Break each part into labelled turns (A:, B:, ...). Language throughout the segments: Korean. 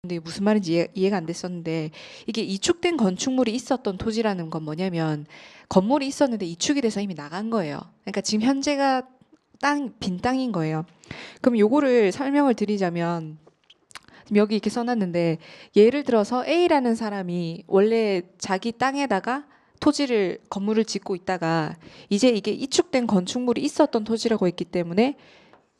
A: 근데 무슨 말인지 이해가 안 됐었는데 이게 이축된 건축물이 있었던 토지라는 건 뭐냐면 건물이 있었는데 이축이 돼서 이미 나간 거예요. 그러니까 지금 현재가 빈 땅인 거예요. 그럼 요거를 설명을 드리자면 지금 여기 이렇게 써놨는데 예를 들어서 A라는 사람이 원래 자기 땅에다가 건물을 짓고 있다가 이제 이게 이축된 건축물이 있었던 토지라고 했기 때문에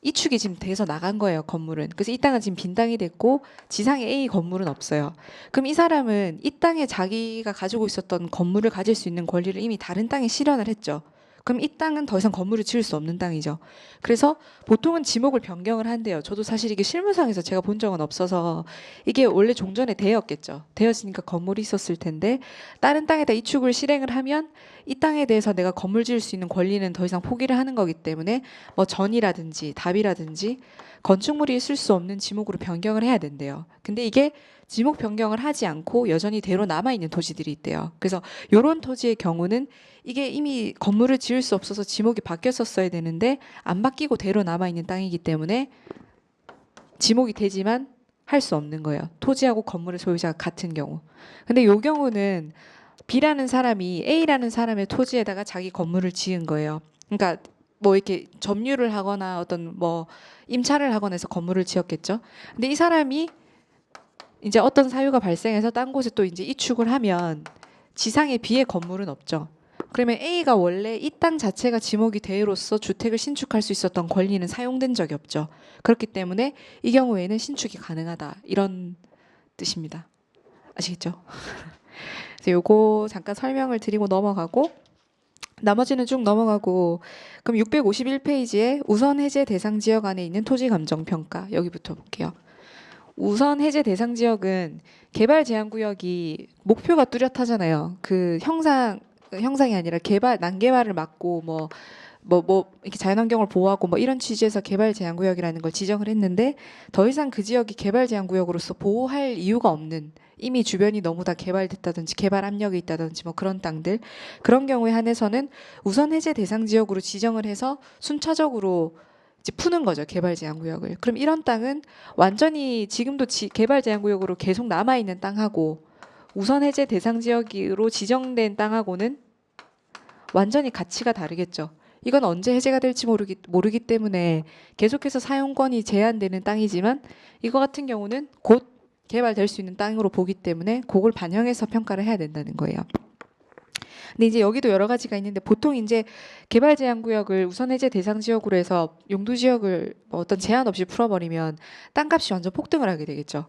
A: 이축이 지금 돼서 나간 거예요, 건물은. 그래서 이 땅은 지금 빈 땅이 됐고 지상에 A 건물은 없어요. 그럼 이 사람은 이 땅에 자기가 가지고 있었던 건물을 가질 수 있는 권리를 이미 다른 땅에 실현을 했죠. 그럼 이 땅은 더 이상 건물을 지을 수 없는 땅이죠. 그래서 보통은 지목을 변경을 한대요. 저도 사실 이게 실무상에서 제가 본 적은 없어서 이게 원래 종전에 대였겠죠. 대였으니까 건물이 있었을 텐데 다른 땅에다 이축을 실행을 하면 이 땅에 대해서 내가 건물 지을 수 있는 권리는 더 이상 포기를 하는 거기 때문에 뭐 전이라든지 답이라든지 건축물이 있을 수 없는 지목으로 변경을 해야 된대요. 근데 이게 지목 변경을 하지 않고 여전히 대로 남아있는 토지들이 있대요. 그래서 이런 토지의 경우는 이게 이미 건물을 지을 수 없어서 지목이 바뀌었었어야 되는데 안 바뀌고 대로 남아있는 땅이기 때문에 지목이 되지만 할 수 없는 거예요. 토지하고 건물의 소유자가 같은 경우. 근데 이 경우는 B라는 사람이 A라는 사람의 토지에다가 자기 건물을 지은 거예요. 그러니까 뭐 이렇게 점유를 하거나 어떤 뭐 임차를 하거나 해서 건물을 지었겠죠. 근데 이 사람이 이제 어떤 사유가 발생해서 딴 곳에 또 이제 이축을 하면 지상에 B의 건물은 없죠. 그러면 A가 원래 이 땅 자체가 지목이 대로서 주택을 신축할 수 있었던 권리는 사용된 적이 없죠. 그렇기 때문에 이 경우에는 신축이 가능하다. 이런 뜻입니다. 아시겠죠? 그래서 요거 잠깐 설명을 드리고 넘어가고 나머지는 쭉 넘어가고 그럼 651페이지에 우선 해제 대상 지역 안에 있는 토지 감정 평가 여기부터 볼게요. 우선 해제 대상 지역은 개발 제한 구역이 목표가 뚜렷하잖아요. 그 형상이 아니라 난개발을 막고 뭐 이렇게 자연환경을 보호하고 뭐 이런 취지에서 개발 제한 구역이라는 걸 지정을 했는데 더 이상 그 지역이 개발 제한 구역으로서 보호할 이유가 없는 이미 주변이 너무 다 개발됐다든지 개발 압력이 있다든지 뭐 그런 땅들 그런 경우에 한해서는 우선 해제 대상 지역으로 지정을 해서 순차적으로 이제 푸는 거죠. 개발 제한 구역을. 그럼 이런 땅은 완전히 지금도 개발 제한 구역으로 계속 남아 있는 땅하고 우선 해제 대상 지역으로 지정된 땅하고는 완전히 가치가 다르겠죠. 이건 언제 해제가 될지 모르기 때문에 계속해서 사용권이 제한되는 땅이지만 이거 같은 경우는 곧 개발될 수 있는 땅으로 보기 때문에 그걸 반영해서 평가를 해야 된다는 거예요. 근데 이제 여기도 여러 가지가 있는데 보통 이제 개발 제한 구역을 우선 해제 대상 지역으로 해서 용도 지역을 뭐 어떤 제한 없이 풀어버리면 땅값이 완전 폭등을 하게 되겠죠.